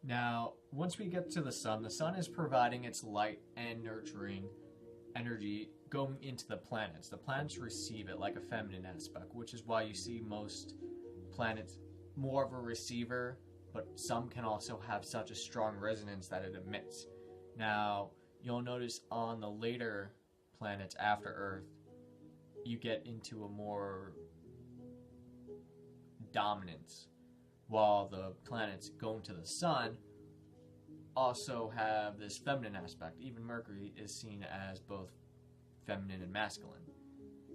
Now, once we get to the sun is providing its light and nurturing energy going into the planets. The planets receive it like a feminine aspect, which is why you see most planets more of a receiver, but some can also have such a strong resonance that it emits. Now, you'll notice on the later planets after Earth, you get into a more dominance, while the planets going to the sun also have this feminine aspect. Even Mercury is seen as both feminine and masculine.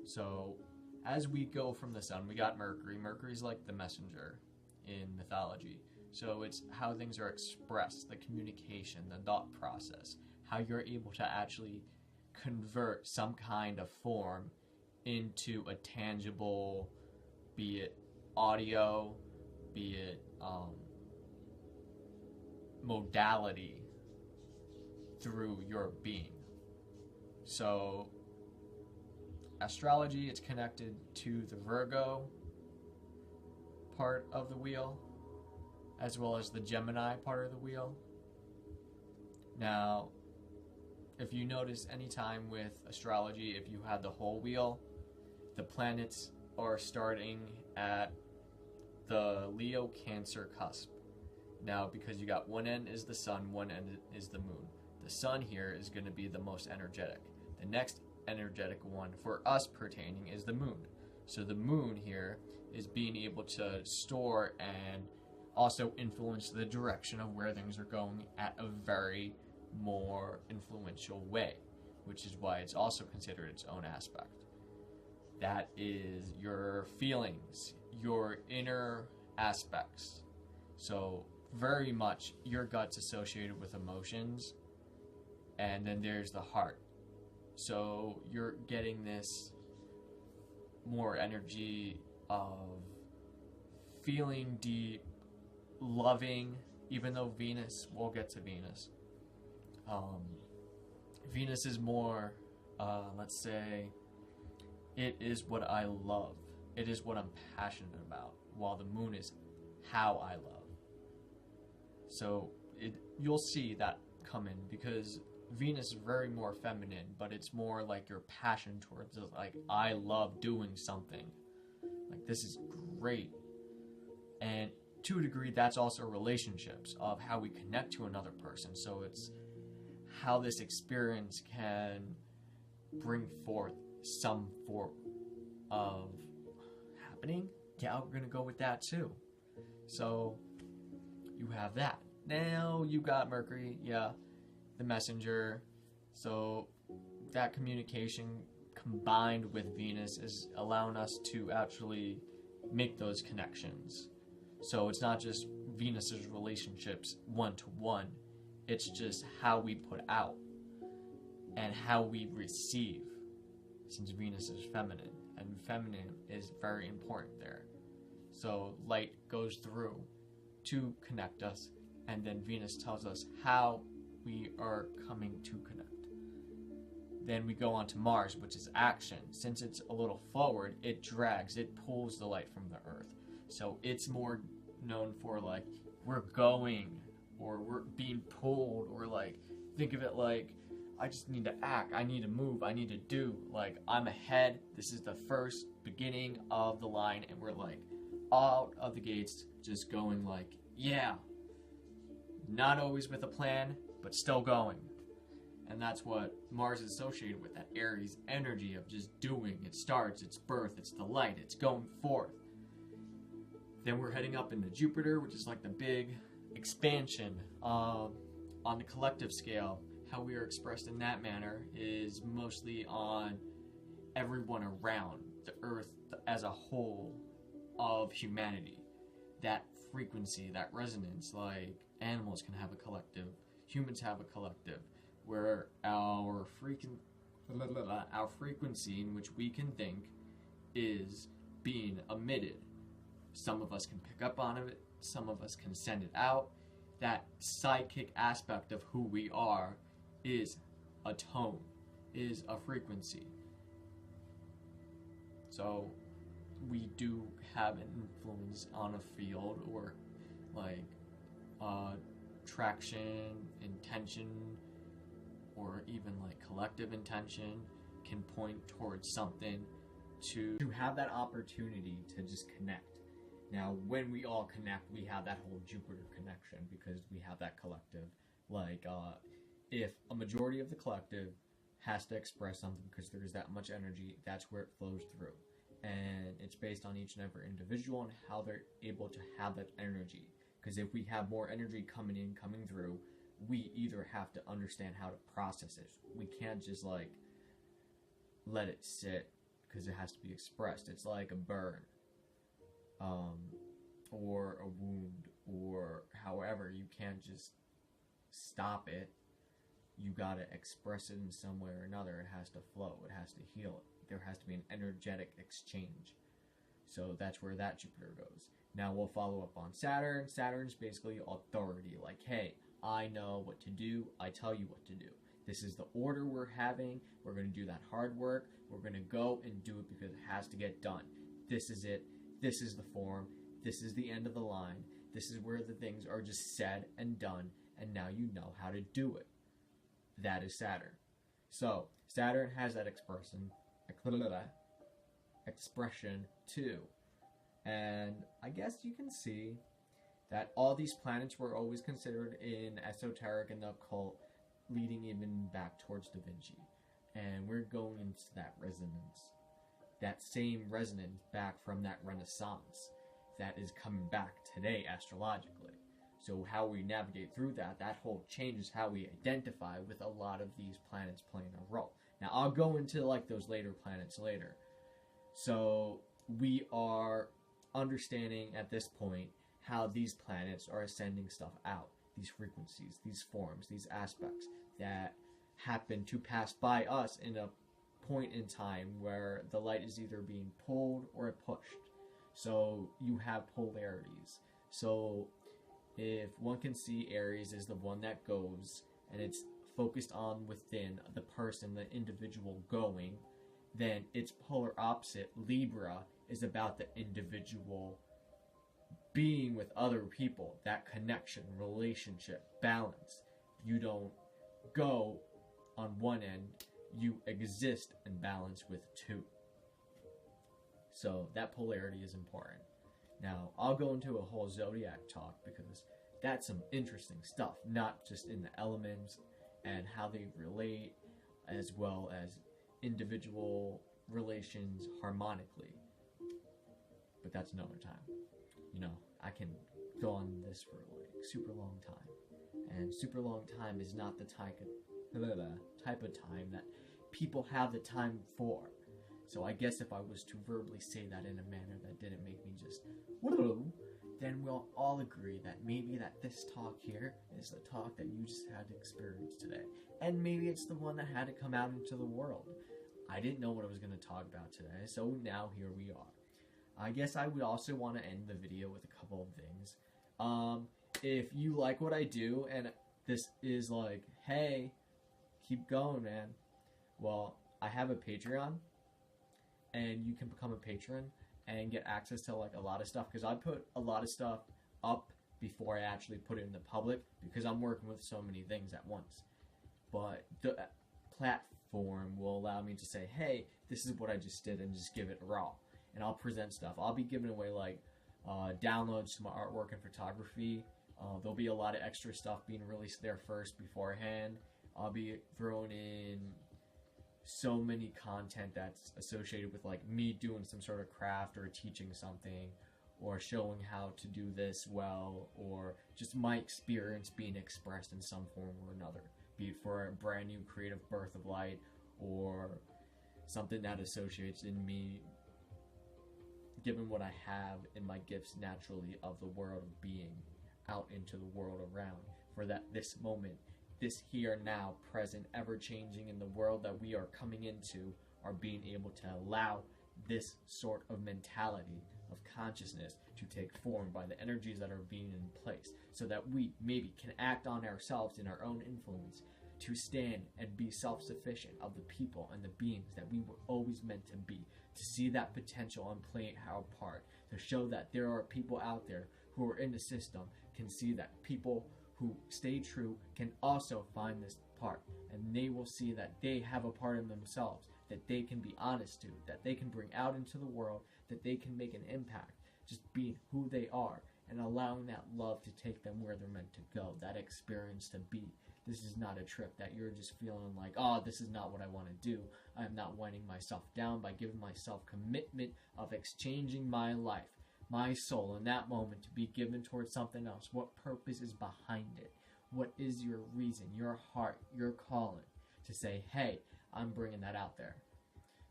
So as we go from the sun, we got Mercury. Mercury's like the messenger in mythology. So it's how things are expressed, the communication, the thought process, how you're able to actually convert some kind of form into a tangible, be it audio, be it modality through your being. So astrology, it's connected to the Virgo part of the wheel as well as the Gemini part of the wheel. Now, if you notice any time with astrology, if you had the whole wheel, the planets are starting at the Leo Cancer cusp. Now, because you got one end is the sun, one end is the moon. The sun here is going to be the most energetic. The next energetic one for us pertaining is the moon. So the moon here is being able to store and also influence the direction of where things are going at a very more influential way, which is why it's also considered its own aspect. That is your feelings, your inner aspects. So very much your gut's associated with emotions, and then there's the heart. So you're getting this more energy of feeling deep, loving, even though Venus, we'll get to Venus. Venus is more, let's say, it is what I love. It is what I'm passionate about, while the moon is how I love. So you'll see that come in, because Venus is very more feminine, but it's more like your passion towards it. Like, I love doing something. Like, this is great. And to a degree, that's also relationships, of how we connect to another person. So it's how this experience can bring forth some form of happening. Yeah, we're going to go with that too. So you have that. Now you got Mercury, yeah, the messenger. So that communication combined with Venus is allowing us to actually make those connections. So it's not just Venus's relationships one-to-one. It's just how we put out and how we receive, since Venus is feminine, and feminine is very important there. So light goes through to connect us, and then Venus tells us how we are coming to connect. Then we go on to Mars, which is action. Since it's a little forward, it drags, it pulls the light from the Earth. So it's more known for, like, we're going, or we're being pulled, or like, think of it like, I just need to act, I need to move, I need to do, like, I'm ahead, this is the first beginning of the line, and we're like, out of the gates, just going like, yeah, not always with a plan, but still going. And that's what Mars is associated with, that Aries energy of just doing. It starts, it's birth, it's the light, it's going forth. Then we're heading up into Jupiter, which is like the big expansion on the collective scale. How we are expressed in that manner is mostly on everyone around the Earth as a whole of humanity. That frequency, that resonance, like animals can have a collective, humans have a collective, where our frequency in which we can think is being emitted. Some of us can pick up on it, some of us can send it out. That psychic aspect of who we are is a tone, is a frequency. So we do have an influence on a field, or like attraction, intention, or even like collective intention can point towards something to have that opportunity to just connect. Now, when we all connect, we have that whole Jupiter connection because we have that collective. Like, if a majority of the collective has to express something because there's that much energy, that's where it flows through. And it's based on each and every individual and how they're able to have that energy. Because if we have more energy coming in, coming through, we either have to understand how to process it. We can't just like let it sit because it has to be expressed. It's like a burn, or a wound, or however. You can't just stop it. You gotta express it in some way or another. It has to flow. It has to heal. There has to be an energetic exchange. So that's where that Jupiter goes. Now we'll follow up on Saturn. Saturn's basically authority. Like, hey, I know what to do. I tell you what to do. This is the order we're having. We're going to do that hard work. We're going to go and do it because it has to get done. This is it. This is the form. This is the end of the line. This is where the things are just said and done. And now you know how to do it. That is Saturn. So Saturn has that expression too. And I guess you can see that all these planets were always considered in esoteric and the occult, leading even back towards Da Vinci. And we're going into that resonance. That same resonance back from that Renaissance that is coming back today astrologically. So how we navigate through that whole changes how we identify with a lot of these planets playing a role. Now I'll go into like those later planets later. So we are understanding at this point how these planets are sending stuff out, these frequencies, these forms, these aspects that happen to pass by us in a point in time where the light is either being pulled or pushed. So you have polarities. So if one can see Aries is the one that goes and it's focused on within the person, the individual going, then its polar opposite, Libra, is about the individual being with other people, that connection, relationship, balance. You don't go on one end, you exist in balance with two. So that polarity is important. Now, I'll go into a whole zodiac talk because that's some interesting stuff, not just in the elements and how they relate, as well as individual relations harmonically. But that's another time. You know, I can go on this for like super long time. And super long time is not the type of time that people have the time for. So I guess if I was to verbally say that in a manner that didn't make me just then we'll all agree that maybe that this talk here is the talk that you just had to experience today. And maybe it's the one that had to come out into the world. I didn't know what I was going to talk about today, so now here we are. I guess I would also want to end the video with a couple of things. If you like what I do, and this is like, hey, keep going, man. Well, I have a Patreon, and you can become a patron and get access to like a lot of stuff, because I put a lot of stuff up before I actually put it in the public, because I'm working with so many things at once. But the platform will allow me to say, hey, this is what I just did, and just give it raw. And I'll present stuff. I'll be giving away like downloads to my artwork and photography. There'll be a lot of extra stuff being released there first beforehand. I'll be throwing in so many content that's associated with like me doing some sort of craft or teaching something or showing how to do this well, or just my experience being expressed in some form or another, be it for a brand new creative birth of light or something that associates in me given what I have in my gifts naturally of the world of being out into the world around, for that this moment, this here now, present, ever changing in the world that we are coming into, are being able to allow this sort of mentality of consciousness to take form by the energies that are being in place, so that we maybe can act on ourselves in our own influence to stand and be self-sufficient of the people and the beings that we were always meant to be, to see that potential and play our part, to show that there are people out there who are in the system, can see that people who stay true can also find this part, and they will see that they have a part in themselves that they can be honest to, that they can bring out into the world, that they can make an impact just being who they are and allowing that love to take them where they're meant to go, that experience to be. This is not a trip that you're just feeling like, oh, this is not what I want to do. I am not winding myself down by giving myself commitment of exchanging my life, my soul in that moment to be given towards something else. What purpose is behind it? What is your reason, your heart, your calling to say, hey, I'm bringing that out there.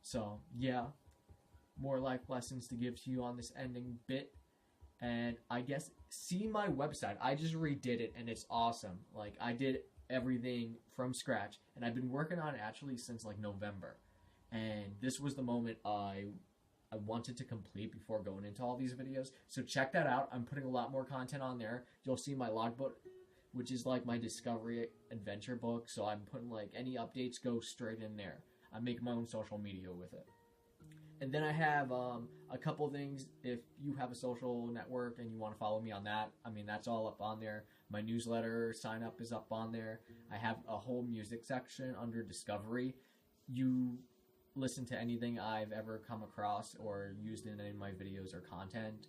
So, yeah, more life lessons to give to you on this ending bit. And I guess see my website. I just redid it and it's awesome. Like, I did everything from scratch and I've been working on it actually since like November. And this was the moment I wanted to complete before going into all these videos. So check that out. I'm putting a lot more content on there. You'll see my logbook, which is like my discovery adventure book. So I'm putting like any updates go straight in there. I'm making my own social media with it. And then I have a couple things. If you have a social network and you want to follow me on that, I mean, that's all up on there. My newsletter sign up is up on there. I have a whole music section under Discovery. You listen to anything I've ever come across or used in any of my videos or content.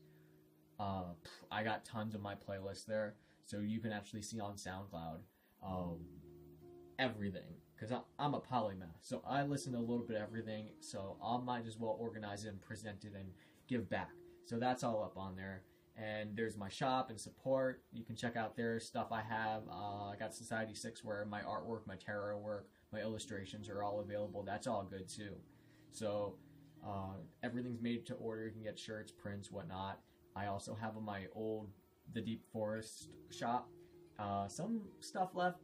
I got tons of my playlists there. So you can actually see on SoundCloud everything. Because I'm a polymath, so I listen to a little bit of everything, so I might as well organize it and present it and give back. So that's all up on there. And there's my shop and support. You can check out their stuff I have. I got Society 6 where my artwork, my tarot work, my illustrations are all available. That's all good too. So everything's made to order. You can get shirts, prints, whatnot. I also have my old The Deep Forest shop. Some stuff left.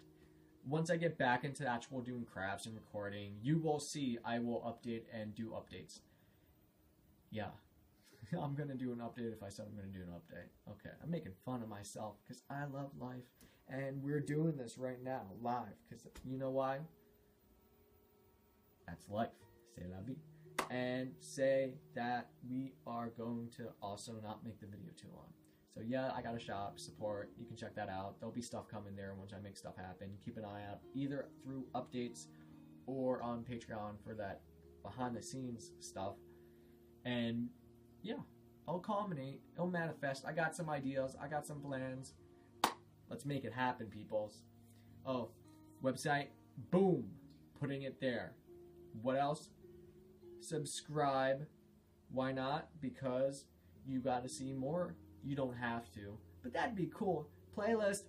Once I get back into actual doing crafts and recording, you will see I will update and do updates. Yeah. I'm going to do an update if I said I'm going to do an update. Okay, I'm making fun of myself because I love life. And we're doing this right now, live. Because you know why? That's life. Say la vie. And say that we are going to also not make the video too long. So yeah, I got a shop, support, you can check that out. There'll be stuff coming there once I make stuff happen. Keep an eye out either through updates or on Patreon for that behind the scenes stuff. And yeah, it'll culminate, it'll manifest. I got some ideas, I got some plans. Let's make it happen, peoples. Oh, website, boom, putting it there. What else? Subscribe. Why not? Because you got to see more. You don't have to, but that'd be cool. Playlist,